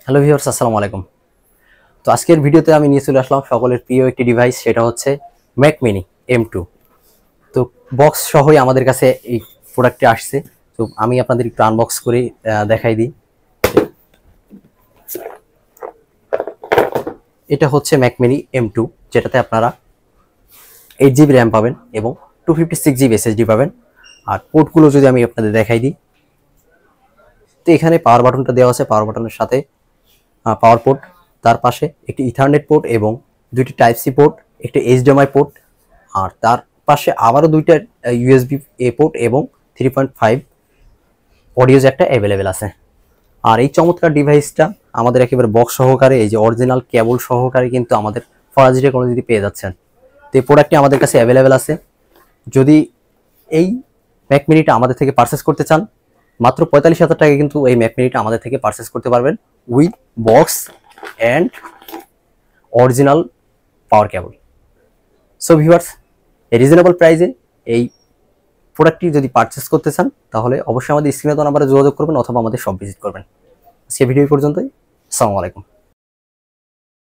Hello viewers, আসসালামু আলাইকুম। তো আজকের ভিডিওতে আমি নিয়ে চলে আসলাম সকলের প্রিয় একটি ডিভাইস, সেটা হচ্ছে ম্যাক মিনি M2। তো বক্স সহই আমাদের কাছে এই প্রোডাক্টটি আসছে। তো আমি আপনাদের একটু আনবক্স করে দেখাই দিই। এটা হচ্ছে ম্যাক মিনি M2, যেটাতে আপনারা 8 GB র্যাম পাবেন এবং 256 GB SSD পাবেন। আর পোর্টগুলো যদি আমি আপনাদের দেখাই দিই, তো এখানে পাওয়ার বাটনটা দেওয়া আছে। পাওয়ার বাটনের সাথে পাওয়ার পোর্ট, তার পাশে একটি ইথারনেট পোর্ট এবং দুইটি টাইপ সি পোর্ট, একটি HDMI পোর্ট, আর তার পাশে আবারও দুইটা USB A পোর্ট এবং 3.5 অডিও জ্যাকটা অ্যাভেলেবেল আছে। আর এই চমৎকার ডিভাইসটা আমাদের একেবারে বক্স সহকারে, এই যে অরিজিনাল কেবল সহকারে কিন্তু আমাদের ফরাজি টেকনোলজিতে পেয়ে যাচ্ছেন। তো এই প্রোডাক্টটি আমাদের কাছে অ্যাভেলেবেল আছে। যদি এই ম্যাক মিনিটা আমাদের থেকে পারচেস করতে চান, মাত্র 45,000 টাকা কিন্তু এই ম্যাক মিনিটা আমাদের থেকে পারচেস করতে পারবেন with box and original power cable. So viewers, এই রিজনেবল প্রাইসে এই প্রোডাক্টটি যদি পারচেস করতে চান, তাহলে অবশ্যই আমাদের স্ক্রিনে দেওয়া নাম্বারে যোগাযোগ করবেন অথবা আমাদের শপ ভিজিট করবেন। আজকে ভিডিও পর্যন্তই। আসসালামু আলাইকুম।